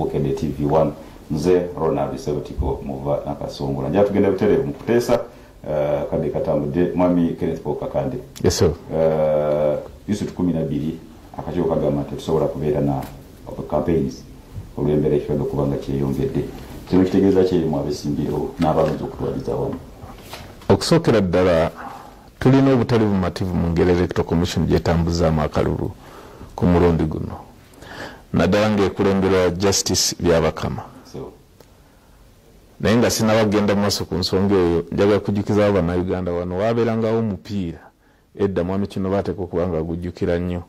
Bukende TV1 nze Ronald Sebutiko muva nakasongola njya tugenda butere mu kutesa kandi katambudde mwami Kenneth Poka kandi yes sir yusu 12 akajo kagama tusobola kubeera na campaigns olwembere kyondo kubanga kyeyongedde kino kitegeeza kye mu abesimbiro n'abantu okutwaliza wamu okusokera ddala tulina obutali bumativu mu ngeri electoral commission gyetambuzaamu akalulu ku mulundi guno naddala ng'ekulemberwa justice byabakama naye nga sinabagenda mu maaso ku nsonga eyo njagala kujjukiza Bannayuganda wano waabeerangawo omupiira edda mwami kino baateeka okubanga agujjukira nnyo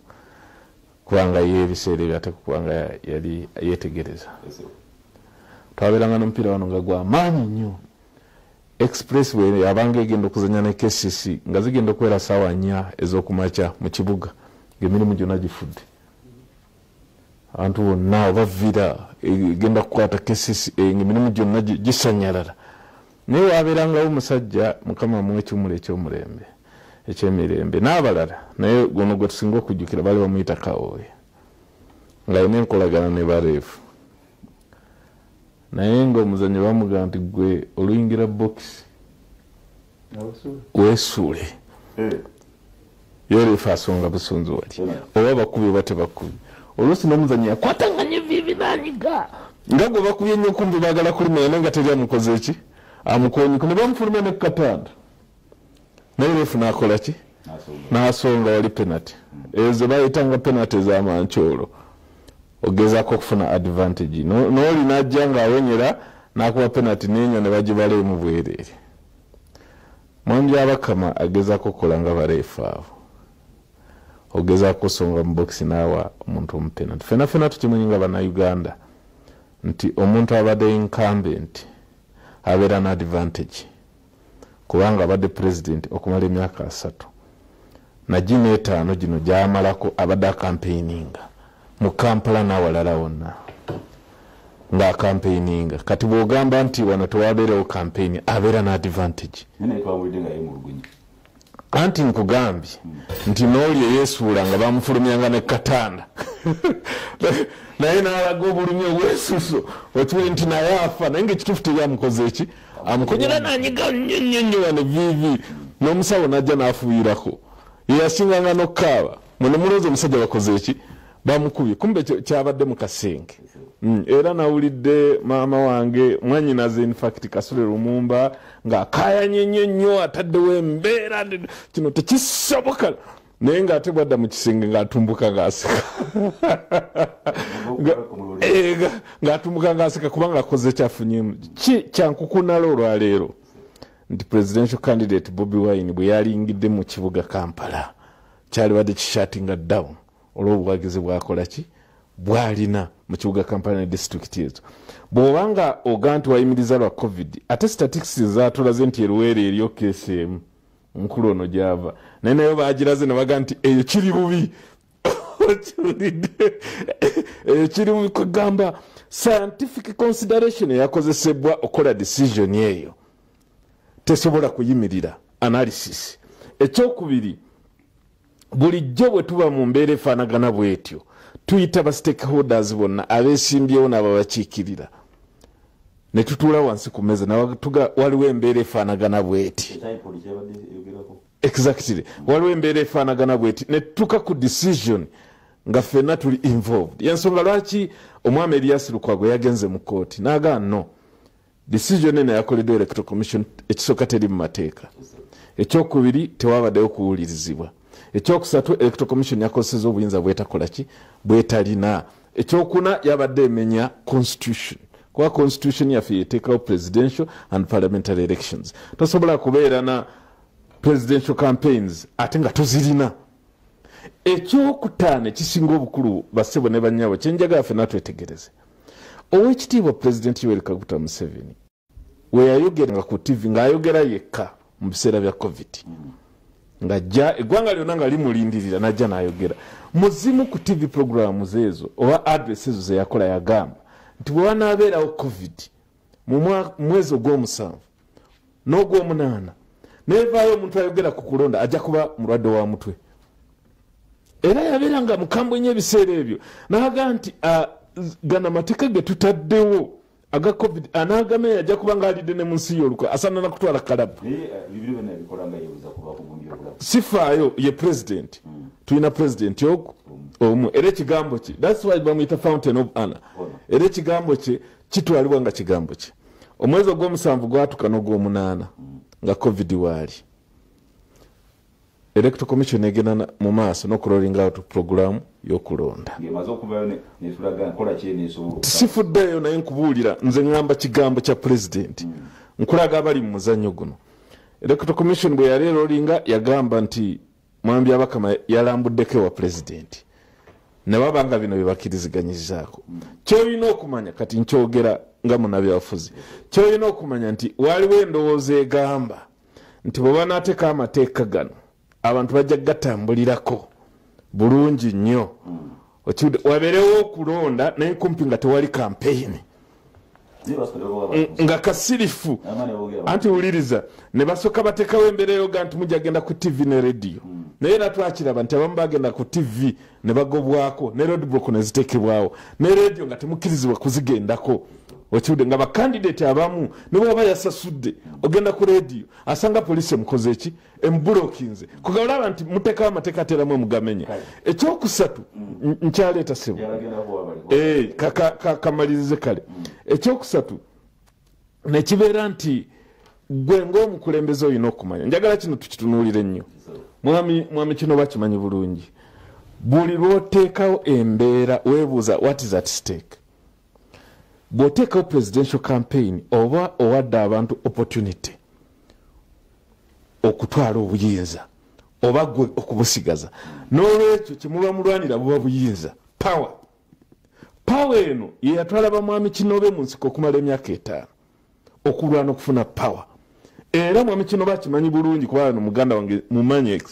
kubanga ye ebiseera ebyateeka okubanga yali yeetegereza twabeeranga n'omupiira wano nga gw'amaanyi nnyo expressway yabanga egenda okuzanya ne KCC nga zigenda okubeera ssaawa 4 ez'okumakya mu kibuga ng'emirimu gyonna gifudde abantu bonna obavira egenda kukwata KCC ng'emirimu gyonna gisanyalala naye waabeerangawo omusajja mukama mu ekimuli eky'omulembe ekyemirembe n'abalala naye gono gwe tusinga okujjukira bali bamuyita Kawoye ng'alina enkolagana ne bareefu naye ng'omuzannyi bamugamba nti gwe oluyingira bokisi weesuule yoleefu asonga busunzu wali oba bakubi oba tebakubi oluusi n'omuzannyi yakwatanganya evivi n'anyiga nga gwe bakubye nnyo kumbi baagala kulumya naye nga teri amukoze ki amukonyiko ne bamufulumya ne kukatanda naye leefu n'akola ki n'asonga wali penalty ezo bayitanga penalty ez'amancoolo ogezaako okufuna advantage n'oli n'ajja ng'awenyera n'akuba penalty n'enyo ne bagibaleemu bwereere mwami Abakama agezaako okukola nga baleefu abo ogezaako osonga mu bokisi n'awa omuntu omupenalty ffenna tukimanyi nga Bannayuganda nti omuntu abadde incumbent abeera n'advantage kubanga abadde president okumala emyaka 3 na gino 5 gino gyamalako abadde akampeininga mu Kampala n'awalala wonna ng'akampeininga kati bw'ogamba nti wano tewabeerewo campaign abeera n'advantage anti nkugambye nti n'oli eyeesuula nga bamufulumyanga ne katanda naye n'alaga obulumi obwesuso okimanyi nti naye afa naye ng'ekituufu teryamukoze eki amukonyera n'anyiga nnyo wano vivi n'omusawo n'ajja n'afuuyirako yeyasinganga n'okukaaba mwene mulowooza omusajja bakoze eki bamukubye kumbe kyabadde mu kasenge era nawulidde maama wange mwannyinaze in fact Kasule Lumumba ng'akaayanye nnyo ataddewo embeera kino tekisoboka naye ng'ate bwadda mu kisenge ng'atumbuka ng'aseka ng'atumbuka ng'aseka kubanga akoze kyafunyemu kyankukunala olwaleero nti presidential candidate Bobi Wine bwe yalingidde mu kibuga Kampala kyali badde kishatinga down olw'obuwagizi bwakola ki bwalina mu kibuga Kampala ne district ezo bw'obanga oga nti wayimiriza lwa covid ate statistics zaatulaze nti eruweere eriyo KSM nkulu ono gyava naye nayo baagiraze ne baga nti eyo kiri bubi eyo kiri bubi kugamba scientific consideration eyakozesebwa okola decision eyo tesobola kuyimirira analysis ekyokubiri bulijjo bwe tuba mu mbeera efaanagana bwetyo tuyita ba stakeholders bonna abeesimbyewo n'ababakiikirira ne tutuula wansi ku mmeeza nawatuga waliwo embeera efaanagana bweti exactly waliwo embeera efaanagana bweti ne tutuuka ku decision nga ffenna tuli involved yensonga lwaki omwami Elias Lukwago yagenze mu kooti n'agaa no decision eno yakoleddwa electoral commission ekisooka teri mu mateeka ekyokubiri tewabaddewo kuwulirizibwa ekyokusatu electoral commission yakozeseza obuyinza bwetakola ki bwetalina ekyokuna yabadde emenya constitution kuba constitution yaffe yeteekawo presidential and parliamentary elections tosobola kubeera na presidential campaigns ate nga tozirina ekyokutaano ekisinga obukulu bassebo ne bannyabo kyenjagala ffenna twetegereze oweekitiibwa president Yoweri Kaguta Museveni we yayogeranga ku TV ng'ayogera yekka mu biseera bya covid ngajja eggwanga lyonna nga limulindirira najja n'ayogera muzimu ku TV programs ezo oba address ezo ze yakola yagamba nti bwe wanaabeerawo covid mu mwezi ogw'omusanvu n'ogw'omunaana neevaayo omuntu ayogera ku kulonda ajja kuba mulwadde wa mutwe era yabeera nga mukambwe nnyo ebiseera ebyo n'aga nti gana mateka ge tutaddewo aga covid anagame yajja kubanga alidde ne munsi yolukwe asana na kutwala kalabu bibiri bene bikolanga yewuza kuba kugumbira kulabu sifaayo ye president tuyina president yoku omu era ekigambo ki that's why bamuyita fountain of honor era ekigambo ki kitwalibwa nga kigambo ki omwezi ogw'omusanvu gwatuka n'ogw'omunaana nga covid waali electoral commission egenda mu maaso n'okulolling out program y'okulonda sifuddeyo naye nkubuulira nze ngamba kigambo kya president nkulaga abali mu muzannyo guno electoral commission bwe yali erolinga yagamba nti mwambi abakama yalambuddeko wa president ne babanga bino byebakkiriziganyizaako kyolina okumanya kati nkyogera nga munabyabufuzi kyolina okumanya nti waliwo endowooza egamba nti bwe banaateeka amateeka gano abantu bajja gatambulirako bulungi nnyo wabeerewo okulonda naye kumpi nga tewali kampeyini nga kasirifu anti wuliriza ne basooka bateekawo embeera yoga nti mujja genda ku tv ne rediyo naye era twakiraba nti abamu bagenda ku tv ne bagobwako ne roadblock ne ziteekebwawo ne rediyo nga temukkirizibwa kuzigendako okiwudde nga bakandidate abamu ne bwaba yasasudde ogenda ku rediyo asanga poliisi emukoze eki embulokinze kugaolaba nti muteekawo amateeka ateramu emugamenye ekyokusatu nkyaleeta sebo kamalirize kale ekyokusatu nekibeera nti gwe ng'omukulembeze olina okumanya njagala kino tukitunuulire ennyo mwami kino bakimanyi bulungi buli lwoteekawo embeera weebuuza what is at stake bw'oteekawo presidential campaign oba owadde abantu opportunity okutwala obuyinza oba gwe okubusigaza n'olwekyo kyemuba mulwanira buba buyinza power eno ye yatwala bamwami kinobe mu nsiko okumala emyaka 5 okulwana okufuna power era mwami kino bakimanyi bulungi kubanga muganda wange mumanyi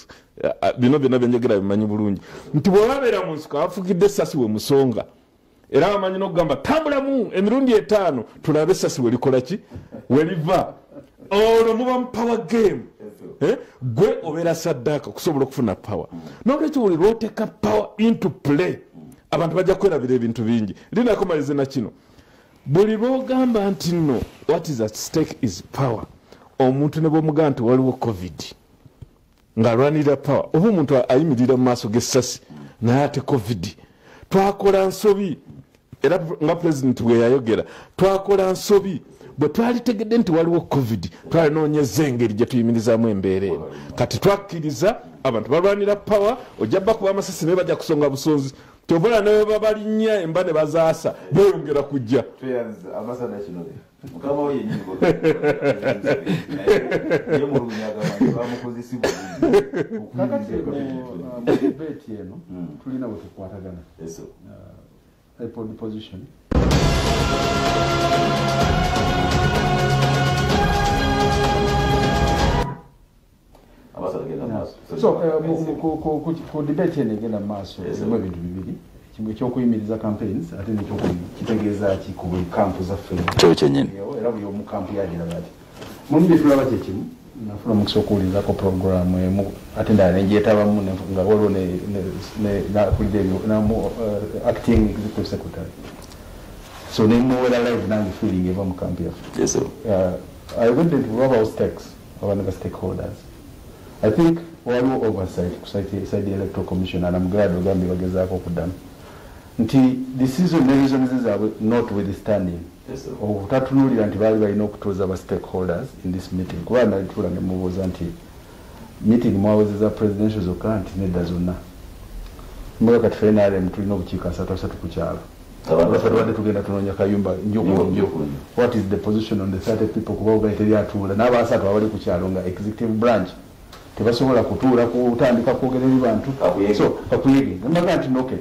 bino byonna byenjagera bimanyi bulungi nti bw'obabeera mu nsiko abafugidde essasi we musonga era bamanyi n'okugamba tambulamu emirundi 5 tulabe essasi welikola ki weliva olwo muba mu power game gwe obeera saddaaka okusobola okufuna power n'olwekyo buli lwoteeka power into play abantu bajja kwerabira ebintu bingi linakomalize na kino buli lwogamba nti nno what is at stake is power omuntu ne bwomugamba nti waliwo covid ng'alwanirira power oba omuntu ayimirira mu maaso g'essasi naye ate covid twakola nsobi era nga president bwe yayogera twakola nsobi bwe twalitegedde nti waliwo covid twalinoonyeza engeri gye tuyimirizaamu embeera eno kati twakkiriza abantu balwanira power ojja bakuba amasasi naye bajja kusonga busonzi tobola naye babalinnya emba ne bazaasa beeyongera kujja debate eno tulina bwe tukwatagana position ku debate eno egenda maaso erimu ebintu bibiri kimu ekyokuyimiriza campaigns ate nekitegeeza ki ku buli kampu zaffe kyo kyennyini era buli omu kampu yagiraga ati mumu byetulaba kyekimu nafuna omukisa okuwulirizako programu emu ate ndala nenjetabamu nga waliwo acting executive secretary so nemuwera live nange feeling eva mu kampu yaffe I went into rubber stakes abantu stakeholders I think waliwo oversight ku side electoral commission and I'm glad ogambye bagezaako okuddamu nti decision ne reasons zaabwe notwithstanding okutatunuulira nti baali balina okutuuza ba stakeholders in this meeting kuba nalitula ne mubuuza nti meeting mwawezeza presidential zokka nti nedda zonna mboga kati fenarem tulina obukiiko 3 ku kyalo tubadde tugenda tunoonya kayumba njokunjo what is the position on the 30 people kuba ogaye teri atuula n'abasatu abali ku kyalo nga executive branch tebasobola kutuula kutandika kwogera eri bantu so kakuyege namaga nti okay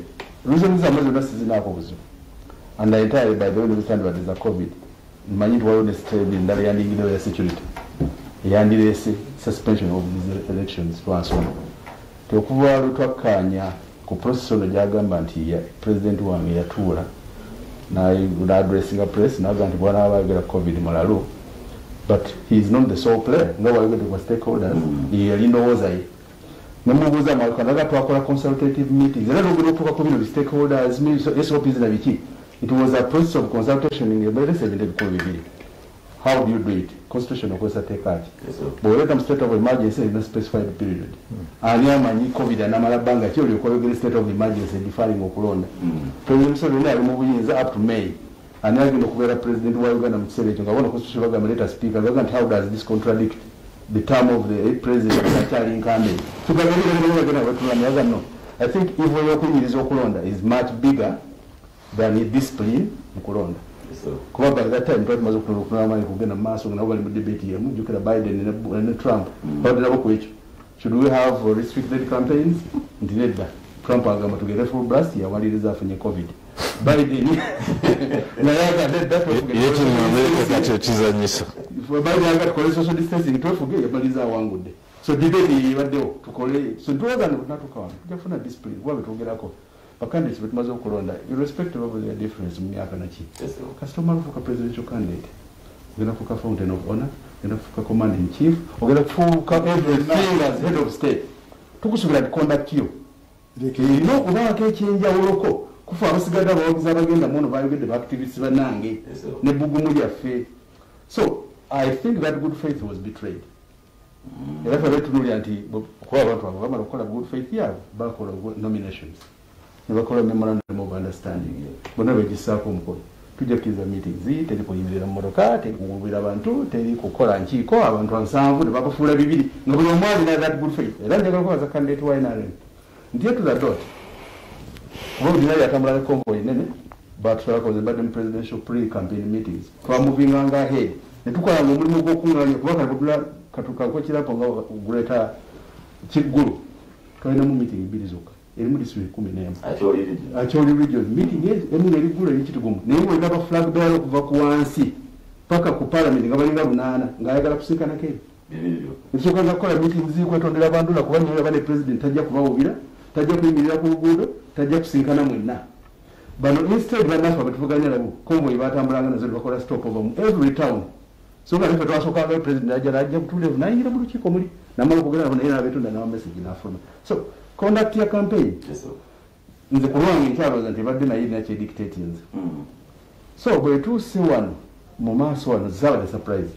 reasons amwe zonna sizinaako buzibu and I entirely by the way understand what is a COVID manyi nti waliwo ne strain endala yandingirewo ya security yandireese suspension of these elections lwansonga tekuva lwetwakkaanya ku process ono gyagamba nti president wange yatuula n'addressinga press naga nti bwana abayogera COVID mulalo but he is not the sole player nga wayogedde kwa stakeholders yali ndowooza ye nemubuuza mwakanaga twakola consultative meetings era nogera okutuuka ku bino stakeholders SOPs na biki It was a process of consultation in the body. How do you do it? Constitution of course take out. But let them state of emergency in a specified period. Aliamani COVID and Amalabanga, you state of emergency defining Okulonda. President Solana moving up to May. And now you know President Wagan say that I want to constitutional government speaker. How does this contradict the term of the president incumbent? So I think if Okulonda is Okulonda is much bigger than a discipline Okulonda. By that time, Biden and should we have restricted campaigns? Trump to get full blast here while it is after COVID. Biden, social distancing, don't forget, but is one good day. So debate even though to collect, so do not to count. Definitely display. What we get a candidate with Mazo Koronda, irrespective of their difference in Yakanachi. Customer for a presidential candidate. We're going to put a fountain of honor, we're going to put a command in chief, we're going to put everything as head of state. To conduct you. You know, without change your local. Kufa abasigada bagenda mono bayogedde ba activists banange ne bugumu lyaffe. So I think that good faith was betrayed. Era ffe tunulya nti kuba abantu abo bamala okukola good faith yaabwe bakola nominations ne bakola memorandum of understanding bonna begissaako omukono tujja kukkiriza meetings teri kuyimirira mu motoka teri kuwubira abantu teri kukola nkiiko abantu 7 ne babafuula 2 nga buli omu alina that good faith. Era njagala kubaza candidate wa NRM nti to the dot Well, you have convoy, but the Biden presidential pre-campaign meetings. For moving on ahead, the two are moving greater chief guru. Meeting Bizuka. Actually, region meeting is very good in Chitigum. Name will never flag bearer of Vakuansi. Paka Parliament, Gavana Nana, Gaga Psikanake. If you can call a meeting, Ziko to the Lavandula, when you have a president, Tajak Tajak Miracle, Tajak Sinkana Muna. But instead, when I have a convoy, Batambranga as a stop of every town. So that if it was a president, I have to live 9 years of comedy. Number of message in Africa. So conduct your campaign. In the Quran, in Charles and Tivadina dictating. So, by 2 C1, Momas one, Zava surprise.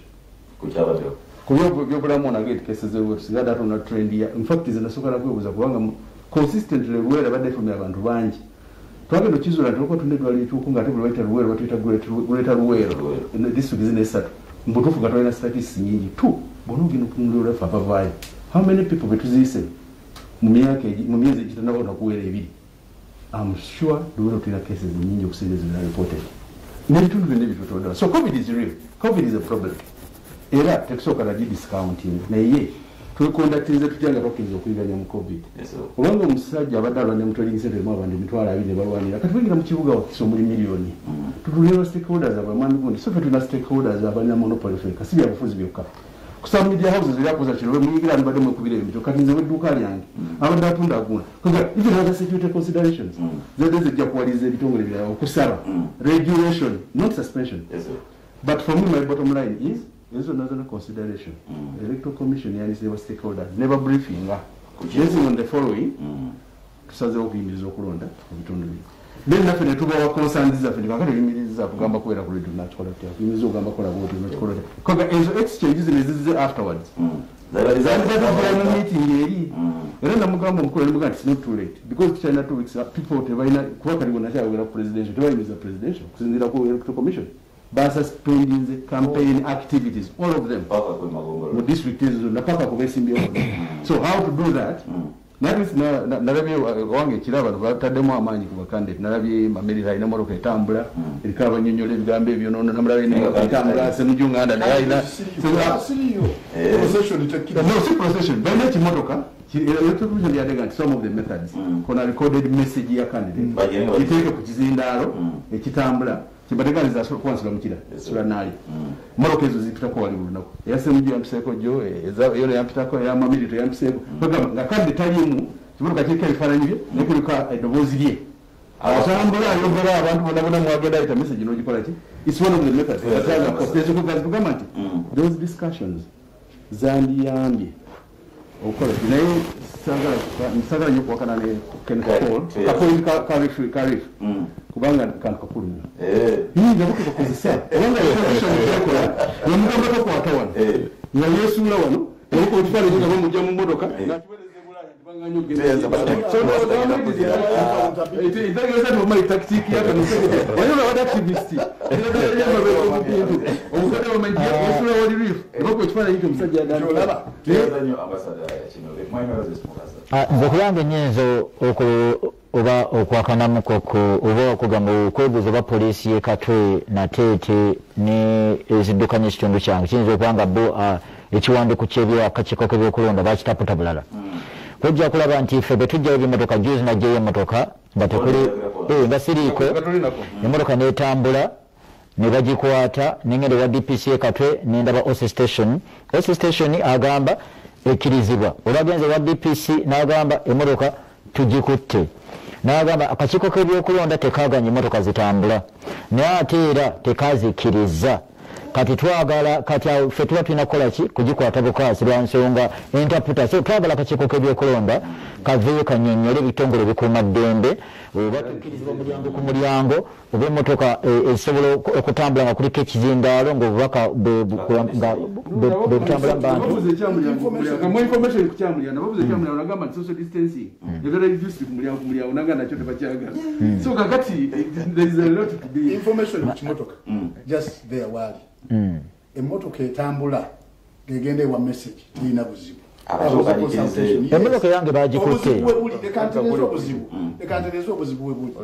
Kuyoburamona get cases of that on a trend. In fact, is in a Sukara was a one consistently where about from the abantu banji. Twagenda okizula tuloko tunedwali tukunga tubuleta ruwero batuyita greater ruwero in the district is esatu mbutufu gatwalina statistics nyingi tu bonugino kumulura fa pavai. How many people betuzise mu myezi egitandaba okuwera 2? I'm sure ruwero tulina cases nyingi okusinga zina reported n'ebitundu byonna ebitutoddwa. So COVID is real. COVID is a problem. Era tekusooka nagi discounting naye twekondaktiriza tutya nga bakkiriza okuyiganya mu COVID. Obanga omusajja abadde alwanira mu trading center mu abantu 2,200 balwanira kati twingira mu kibuga wakisa omuli miliyoni tutulira stakeholders abamanyi gundi so ffe tulina stakeholders abalina monopoly feka si byabufuzi byokka ku some media houses ebyakoza kiro muyingira nibadde mwekubira ebintu kati nze wedduuka lyange abadde atunda aguna even other security considerations zedde zijja kuwaliza ebitongole birala okusaba regulation not suspension. But for me my bottom line is this is another consideration. Electoral Commission and never stakeholders, never briefing. Based on the following, to Okulonda, then nothing to our concerns of the Gamba Kuera will do not collect. Exchanges afterwards. There is a meeting. Then the Mugambo it's not too late because China 2 weeks people to presidential Electoral Commission. By suspending the campaign activities, all of them. With district is so how to do that? That is Narabi Wang Chilava, Tademo Amani candidate, Narabi, Mamiri, number of Tambra, in Cavanian Gambe, you know, number of Tambra, and Junga, and no procession. By that Motoka, some of the methods. On a recorded message, your candidate. You take a Chizindaro, a Chitambra. Kibategani za kwanza mukira sura nali moroke ezo zipita kwa wali lunako yasemujja yampseko jo yone yampita kwa ya mamili yampseko nga kandi talimu kibuka kike ifananyi bye nekulika edobozi lye awasambula yobera abantu bonabona mwagenda ita message no gikola ki. It's one of the methods those discussions zandiyambye okola naye sagala nyo kwakana ne Ken Kapol kapoint karif kubanga kantu kakulu yinga bukukozesa kubanga yakola nomugamba ko kwatawana nga Yesu la wano yoko utwale nyo ngabo mujja mu modoka natubeleze bulaya tibanga nyo genda so itagereza no mai tactique ya kanisa wano wada activist omukade wa manjia Yesu la wali rif yoko utwale nyo msajja dano laba nyo ambassador ya chino nze nyenzo oba okwakanamu koko oba okugamba okwebuuza oba poliisi y'e Katwe na Teete ne eziddukanya ekitundu kyange kiyinza okubanga bo ekiwandiiko ky'akakiiko k'ebyokulonda bakitaputa bulala kujja kulaba nti ffe bwe tujjayo ebimotoka juzi najjayo emmotoka nga tekuli nga siriiko emmotoka n'etambula ne bagikwata nengenda wa DPC y'e Katwe nendaba OC station agamba ekkirizibwa olwagenze wa DPC n'agamba emmotoka tugikutte n'agamba akakiiko k'ebyokulonda tekaganya emmotoka zitambula naye ate era tekazikkiriza kati twagala kati ffe tuba tulina kukola ki kugikwata bukwasi lwa nsonga entaputa so twagala akakiiko k'ebyokulonda kaveeyo kannyonnyole ebitongole bikuuma ddembe oba tukkirizibwa mulyango ku mulyango oba emmotoka esobola okutambula nga kuliko ekizindaalo ng'obubaka bwebutambula mu bantu emmotoka etambula gegende wa message tulina buzibu emmotoka yange bagikutte ekantereza obuzibu bwe buli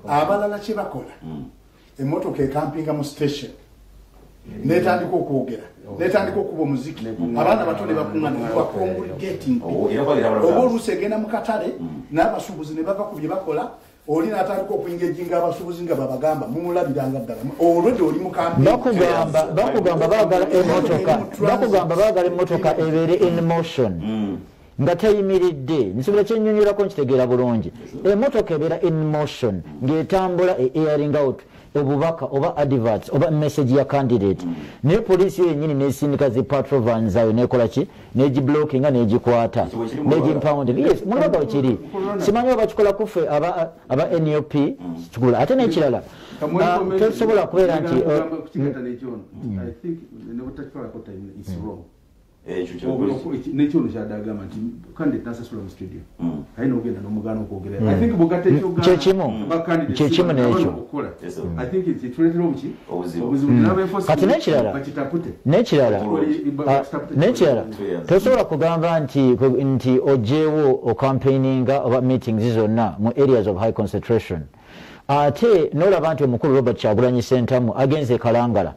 abalala kye bakola emmotoka ekampinga mu station netandika okwogera netandika okuba omuziki abaana bato ne bakuŋŋana bakongregating oba oluusi egenda mu katale n'abasuubuzi ne bava ku bye bakola oli n'atandika okuyingejinga abasuubuzi nga babagamba mumulabiranga ddala olwedde oli bakugamba baagala emmotoka ebeere in motion nga tayimiridde nsobola kyennyonnyolako nkitegeera bulungi emmotoka ebeera in motion ng'etambula airing out obubaka oba adverts oba message ya candidate naye poliisi yennyini nesindika zi patrol van zayo nekola ki negiblockinga negikwata negimpounding yes mulaga wekiri simanyi oba kikola kuffe aba NUP kikula ate nekirala tosobola kubeera nti nekyono kyadagamba nti candidate nasasula mu studio ayina ogenda n'omugaana okwogera kyekimu nekyo kati nekirala tosobola kugamba nti ojeewo ocampaigninga oba meetings zonna mu areas of high concentration ate n'olaba nti omukulu Robert Kyagulanyi Ssentamu agenze Kalangala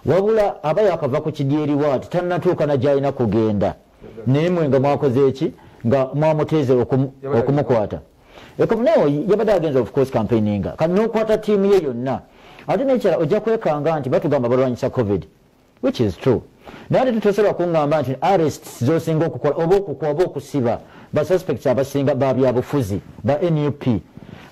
wabula aba yakava ku kidyeriwa ati tannatuuka na gy'alina kugenda naye mwe nga mwakoze eki nga mwamuteeze okumukwata naye yabadde agenza of course campaigninga kati n'okwata ttiimu ye yonna ate nekirala ojja kwekanga nti batugamba balwanyisa covid which is true naye ate tutosobola kuŋŋamba nti arrests zosinga okukola oba okusiba basuspects abasinga babyabufuzi ba NUP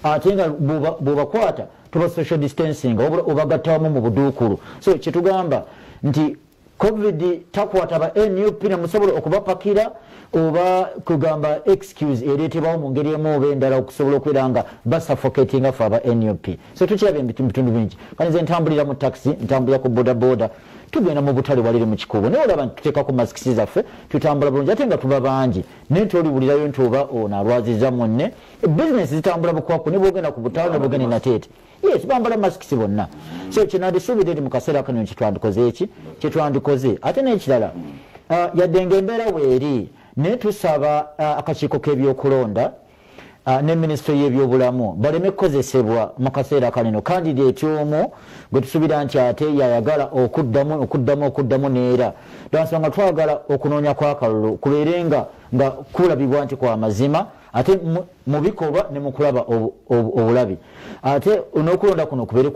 ate nga bw'obakwata tuba social distancing obagattawamu mu buduukulu so kyetugamba nti covid takwata ba NUP nemusobola okubapakira oba kugamba excuse ereetebwawo mu ngeri emu oba endala okusobola okubeera nga basuffocatinga fe aba NUP so tukiraba ebitundu bingi kale nze ntambulira mu taxi ntambulira ku bodaboda tugenda mu butale waliri mu kikuubo naye olaba nti tuteekako masikisi zaffe tutambula bulungi ate nga tuba bangi naye toliwulirayo nti oba ono alwaziza munne bizinesi zitambula bukwaku ne bwogenda ku butale ne bwogenda nateete yes bambala masikisi bonna so kyenandisuubira eri mu kaseera kano kyetwandikoze eki kyetwandikoze ate n'ekirala yadde nga embeera weeri naye tusaba akakiiko k'ebyokulonda ne minisitule y'ebyobulamu baleme kukozesebwa mu kaseera kanino kandidate omu gwe tusuubira nti ate yayagala okuddamu neera lwansonga twagala okunoonya kw'akalulu kubeere nga kulabibwa nti kwa mazima ate mu bikolwa ne mu kulaba obulabi ate n'okulonda kuno kubeere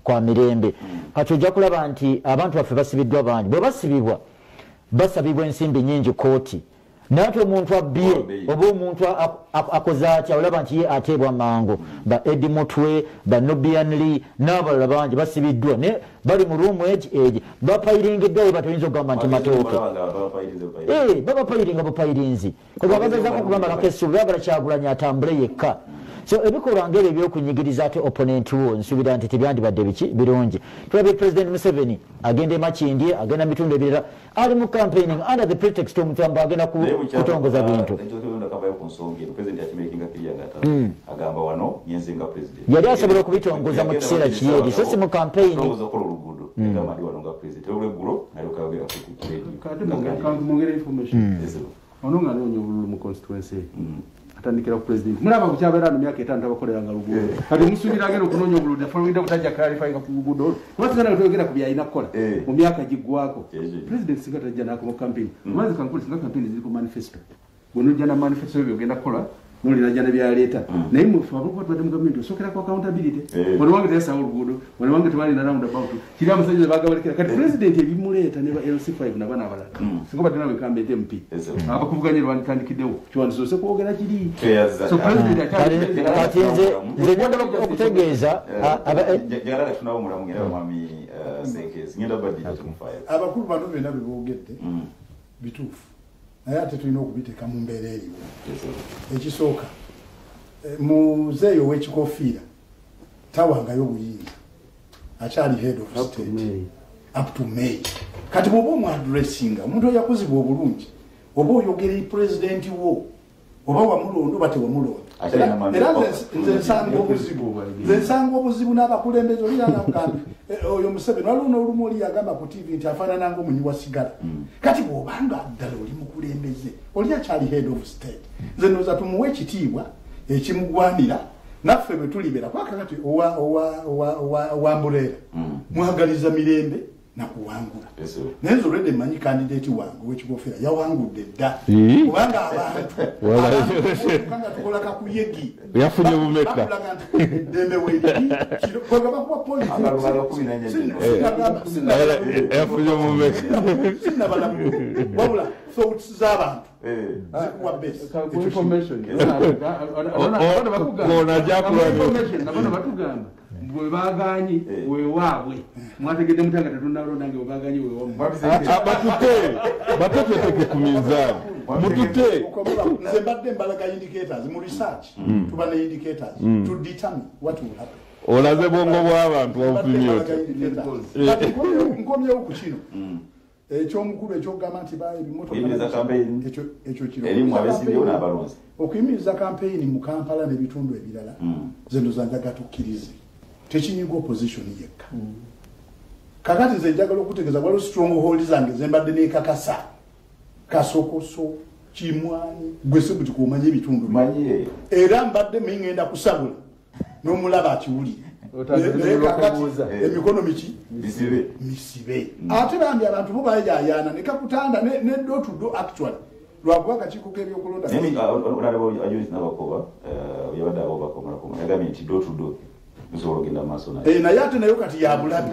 kwa mirembe kati ojja kulaba nti abantu baffe basibiddwa bangi bwe basibibwa basabibwa ensimbi nyingi kooti nate omuntu abbye oba omuntu akoze atya olaba nti ye ateebwa mangu ba Eddie Mutwe ba Nobian Lee n'abalala bangi basibiddwa ne bali mu room egi bapayiringiddeyo batoyinza okugamba nti matooke babapayiringa bupayirinzi kwebabagezaako okubambalako essuubi baagala Kyagulanyi atambule yekka. So ebikolwa ngeri ebyokunyigiriza ate opponent wo nsuubira nti tebyandibadde birungi. Tulabye President Museveni agenda Makindye agenda mitundu ebirala ali mu campaigning under the pretext omutamba agenda kutongoza bintu. Yali asobola okubitongoza mu kiseera kiyeeri so si mu campaign. Ononga n'onyo bululu mu constituency. Atandikira ku president mulaba kukyabera no myaka 5 abakoleranga lugudo kati musubira agenda okunonya obuludde following kutajja clarifying ku lugudo twasana twogera ku byayina kola mu myaka giggwako president singa tajja nako mu campaign mwanzo kankuli singa campaign ziri ku manifesto bono jana manifesto byogenda kola noli na jana byaleta naye mu fabu kwa twadde mu government osokera ku accountability bono wange tesa olugudo bono wange twali na round about kiri amusajja bagabalekera kati president ebimuleta ne ba LC5 na bana abalala singa badde nawe kambe MP abakuvuganye rwani tandikiddewo kiwandiso se kwogera kiri so president atinze nze nyanda okutegeeza jagala tunawo mulamu ngera mami Senkezi ngenda badde tumufaya abakulu bano bena bibogedde bituufu naye ate tulina okubiteeka mu mbeera eriwo ekisooka muzeeyo ow'ekikofiira tawangayo obuyinza akyali head of state up to May kati bw'oba omwadressinga omuntu oyakuzibwa obulungi oba oyogera pulezidenti wo oba wamulonda oba tewamulonda era nze nsanga obuzibu n'abakulembeze oliranakambi oyo Museveni waliwo n'olumu oli yagamba ku TV nti afaanana ng'omunyi wa sigala kati bw'obanga ddala oli mukulembeze oli akyali head of state nze ndowooza tumuwe ekitiibwa ekimugwanira naffe bwe tulibera kwakakati owambuleera mwagaliza mirembe nakuwangula naye nze olwedde mmanyi kandidate wange ow'ekikofiira yawangudde dda kubanga abantu tukola kakuyegi yafunye bumeka dembe weeri kwegaba kuba polisi yafunye bumeka sinabala wabula thoughts z'abantu zikuwa base information kona jakulwa batugamba bwe baganyi wewaabwe mwategedde mutanga tetunalondange bwe baganyi batuteke ku minzaani mutute nze mbadde mbalaga indicators mu research tuba ne indicators to determine what will happen olaze bwongo bw'abantu wabupimyoti nkomyewo ku kino ekyomukulu ekyokugamba nti okuyimiriza kampeyini mu Kampala n'ebitundu ebirala ze ndowooza njaga tukkirize tekinyiga opposition yekka kakati nze njagala okutegeeza waliwo stronghold zange zembadde nekakasa Kasokoso Kimwanyi gwe se buti kumanya ebitundu era mbadde mingenda kusabula n'omulaba akiwulire emikono miki misibe ate bambi abantu bo bayayana nekakutanda ne do to do actually lwakuba akakiiko k'ebyokulonda naye ate nayo kati yabulabi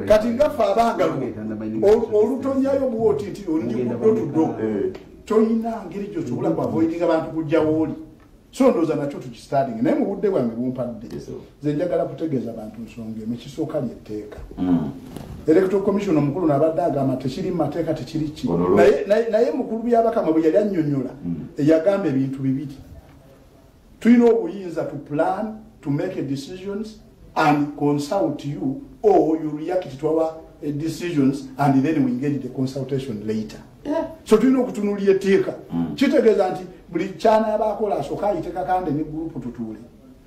kati ngaffe abangalu olutonyayo bwoti nti ndi do to do toyina ngeri gyosobola kuavoidinga abantu kujja wooli so ndowooza nakyo tukistarding naye mu budde bwange bumpadde nze njagala kutegeeza abantu nsonga emu ekisooka lyetteeka electoral commission omukulu n'abadde agamba tekiri mu mateeka tekiri ki naye mukulu byabakama bwe yali annyonnyola yagamba ebintu bibiri tulina obuyinza to plan to make decisions and consult you or you react to our decisions and then we engage the consultation later so tulina okutunuulira etteeka kitegeeza nti buli kyana yabakola asooka ayiteka kande ne gurupu tutuule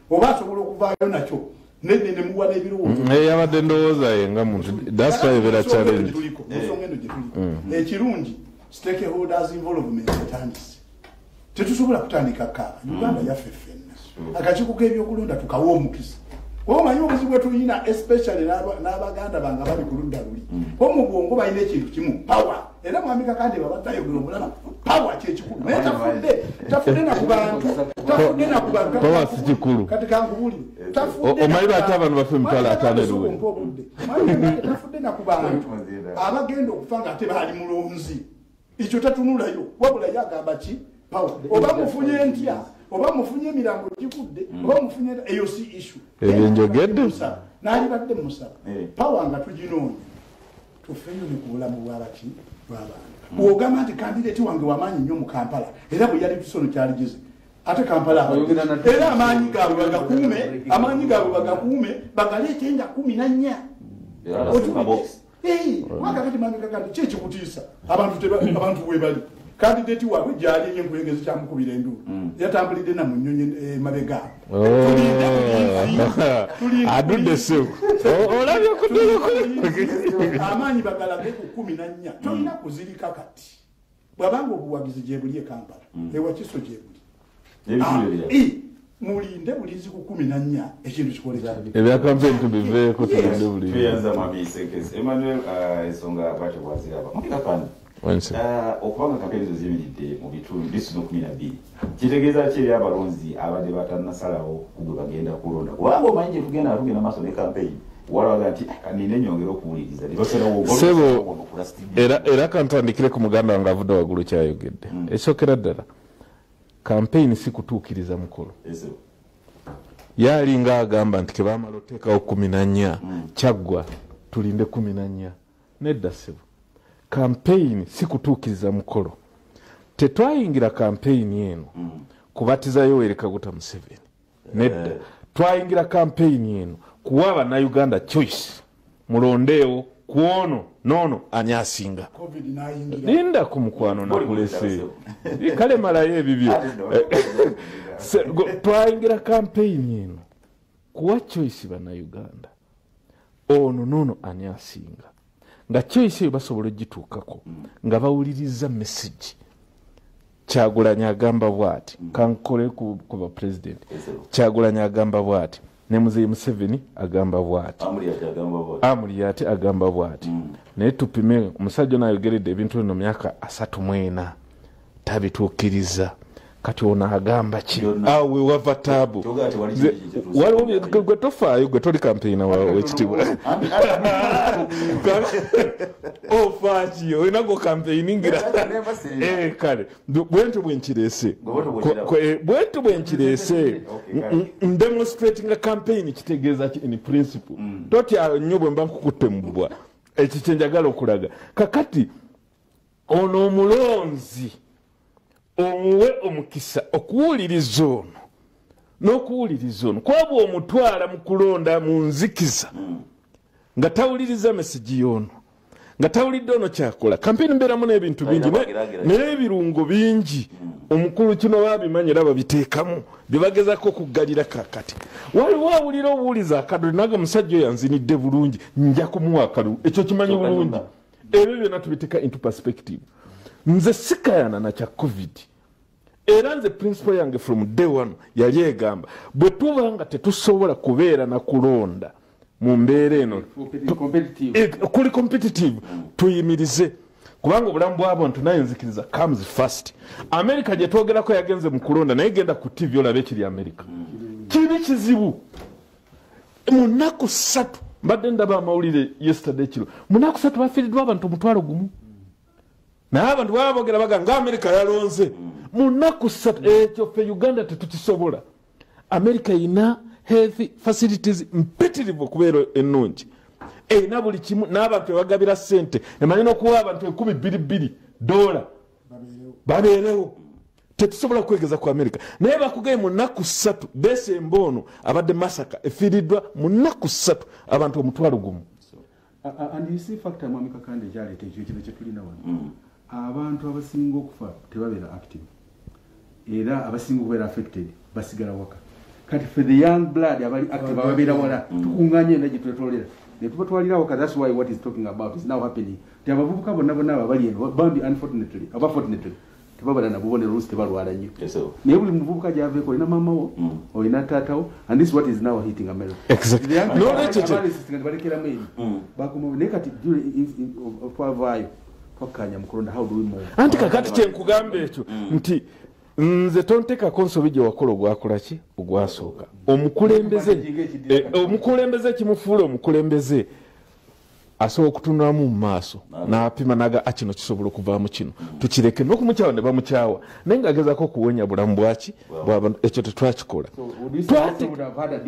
oba asobola okuvaayo nakyo ne muwa n'ebirowoozo yabadde ndowooza ye nga muntu dasibera challenge ensonga eno gye tuli ekirungi stakeholders involvement etandise tetusobola kutandika kaaba Uganda yaffe ffenna akakiiko k'ebyokulonda tukawa omukisa omanyi obuzibu bwe tulina especially n'abaganda bange bali ku ludda luli omu bwongo balina ekintu kimu power era mwami kakande babatayogera omulama power kyekikulu naye tafudde naku bantu power si kikulu kati kankubulire omanyi lwaki abantu bafe emitwalo 5 tafudde naku bantu abagenda okufa nga ate baali mulonzi ekyo tatunulayo wabula yagamba ki power oba mufunye ntya oba mufunye emirambo gikudde oba mufunye eyo si issue ebyenjogedde n'alibadde musaba power nga tuginoonya tufeeyo ne ku bulamu bw'abaki bw'abantu bw'ogamba nti kandidati wange wamaanyi nnyo mu Kampala era bwe yali tusono kyaligize ate Kampala era amaanyi gaabwe bagakuume bagaleete nga 14 mwaka kati manyika kandi kyekikutiisa abantu webali kandidati waabwe gyali enkulengezi kyamukubira endulu yatambulidde na mu nnyonyi mabega adudde seku olabye kudduko amaanyi bagalage ku 14 tolina kuzirika kati bwabanga obuwagizi gye buli e Kampala ewakiso gye buli mulinde bulizi ku 14 ekintu kikoleka ebya campaign tubiveeko tulinde bulizi tuyanza mabisekese Emmanuel ensonga bwate bwaziraba mukika kandi okubanga kampeni zo ziyimiridde mu bitundu disitulo 12 kitegeeza ki eri abalonzi abadde batannasalawo kugwe bagenda kulonda kubanga omanyi gye tugenda maaso ne kampeyini walaga nti kanina enyongera okuwuliriza sebo era kantandikire ku muganda wange avudde waggulu kyayogedde ekyokera ddala kampeyini si kutuukiriza mukolo yalinga agamba nti kebamala oteekawo 14 kyaggwa tulinde 14 nedda sebo kampeyini si kutuukiriza mukolo tetwayingira kampeyini eno kubatiza Yoweri Kaguta Museveni nedda twayingira kampeyini eno kuwa Bannayuganda choice mulondeewo kuono nono ani asinga linda ku mukwano nakulese kale malayo ebibyo twayingira kampeyini eno kuwa choice Bannayuganda ono nono ani asinga nga choice eyo basobola ogituukako nga bawuliriza message Kyagulanyi agamba bw'ati kankole ku ba president Kyagulanyi agamba bw'ati ne Muzeeyi Museveni agamba bw'ati Amuriat agamba bw'ati naye tupime omusajja n'ayogeredde ebintu bino myaka 34 tabituukiriza kati ono agamba ki awe wava taabu waliwo gwe tofaayo gwe toli kampeyina wekitibwa ofaakiyo olinago kampeyiningira kale bwentu bwenkirese ndemonstratinga campaign kitegeeza ki in principle totya nnyo bwe mba nkukutte mu bbwa ekyo kye njagala okulaga kakati ono omulonzi omuwe omukisa okuwuliriza ono n'okuwuliriza ono kwaba omutwala mu kulonda mu nzikiza nga tawuliriza mesigi y'ono nga tawulidde ono kyakola kampeyini mbeeramu n'ebintu bingi n'ebirungo bingi omukulu kino babimanyi era babiteekamu bye bagezako okuggalira kakati waliwo awulira obuwuliza akadole naga musajja oyo yanzinidde bulungi nja kumuwa akalulu ekyo kimanyi bulungi ebyo byonna tubiteeka into perspective nze sikayana na kya covid era nze principle yange from day one yali egamba bwe tuba nga tetusobola kubeera na kulonda mu mbeera eno kuli competitive tuyimirize kubanga obulamu bw'abantu naye nzikiriza comes first America gye twogerako yagenze mu kulonda naye genda ku TV olabe ekiri America kiri kizibu mu nnaku 3 mbadde ndaba amawulire yesterday kiro mu nnaku 3 bafiiriddwa abantu 1,000 naye abantu babogera baganga America yalonze mu nnaku 3 ekyo ffe Uganda tetukisobola America ina health facilities mpitirivu okubeera ennungi erina buli kimu n'abantu ebagabira ssente emanyi n'okuwa abantu $2,200 babeerewo tetusobola kwegeza ku America naye bakugaye mu nnaku 3 Desemba ono abadde masaka efiiriddwa mu nnaku 3 abantu 1,000 and you see factor mwamika kandi kyaleeta ekyo kino kyetulina wano abantu abasinga okufa tebabeera active era abasinga okubeera affected basigala waka kati for the young blood abali active ababeera wala tukunganye na gitwetolera ne tubatwalira waka. That's why what is talking about is now happening. Abavubuka bonna abali eno bambi unfortunately tebabala na bubone rules tebalwala nnyo naye buli muvubuka gy'aveeko olina mama wo olina taata wo and this is what is now hitting America exactly balekera mail bakoma naye kati twavaayo twakanya mu kulonda how do we move anti kakati kyenkugamba ekyo nti nze tonteekako nsobi gye wakola ogwakola ki ogwasooka omukulembeze kimufuula omukulembeze asobola okutunulamu mu maaso n'apima naga akino kisobola okuvaamu kino tukireke n'okumukyawa ne bamukyawa naye ng'agezaako okuwonya bulamu bwaki bw'abantu ekyo tetwakikola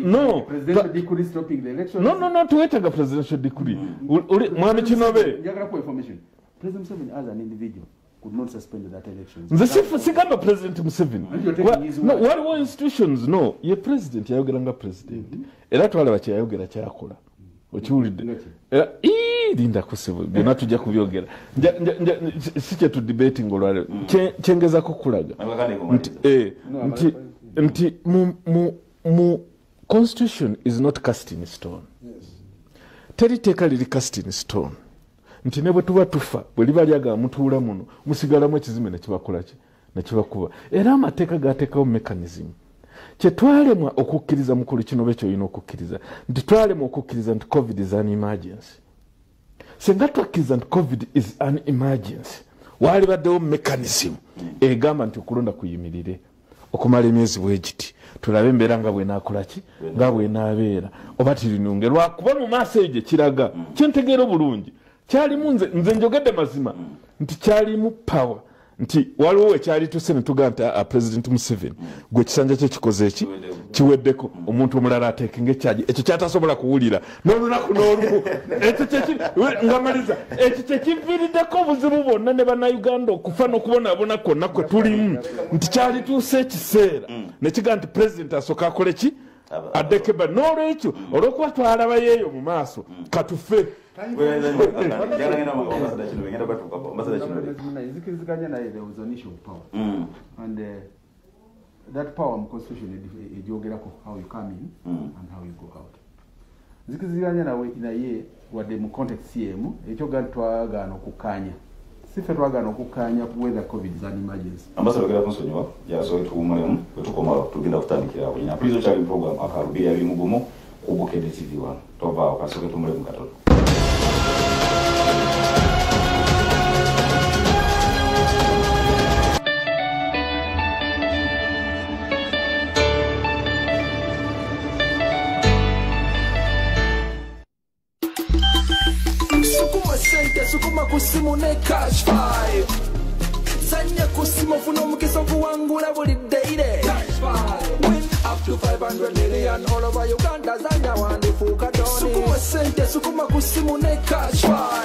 no tuwetaaga presidential decree mwami Kinobe nze sigamba president Museveni waliwo institutions no ye president yayogera nga president era twalaba kyeyayogera kyakola okiwulidde linda kusibu byonna tujja kubyogera si kye tudebating olwaleero kyengezako kulaga nti mu constitution is not cast in stone teri teeka liri cast in stone nti ne bwe tuba tufa bwe liba lyagala mutuula muno musigalamu ekizime nekibakolaki nekibakuba era amateeka gateekawo mechanism kyetwalemwa okukkiriza mukulu Kinobe kyolina okukkiriza nti twalemwa okukkiriza nti covid is an emergency senga twakkiriza nti covid is an emergency waali baddewo mechanism egamba nti okulonda kuyimirire okumala emyezi bwegiti tulabe embeera nga bwenaakolaki nga bwenaabeera oba tirinunge lwakuba mu maaso egyo kiraga kyentegeera obulungi kyalimu nze njogedde mazima nti kyalimu power nti waliwo ekyali tuse ne tugamba nti president Museveni gwe kisanja kye kikoze eki kiweddeko omuntu omulala ateekenga ekyaji ekyo kyatasobola kuwulira n'olunaku n'olumu ngamaliza ekyo kyekiviiriddeko obuzibu bwonna ne bannayuganda okufa n'okubonaabona kwonna kwe tulimu nti kyali tuuse ekiseera ne kiga nti president asooka akole ki addekeba n'olwekyo olw'okuba twalaba yeeyo mu maaso katufe There was an issue of power, and that power constitution is how you come in and how you go out. Zikiziganya nawe inaye wadde mu context yemu ekyo gatwagana okukanya sife twagana okukanya whether covid is an emergency. Ambassador gara kunsonyiwa yasoboye tuwumalemu wetukoma tugenda kutandikira awo ina prison sharing program akarubi yali mugumu kubukede TV wano tova okasoke tumulemu katono. Sukuma kusimu ne cash 5 Sanya kusimu funo mukisa kuwangula buli daily cash 5 Win up to 500 million all over Uganda Zanya wandifuka doni Sukuma sente sukuma kusimu ne cash 5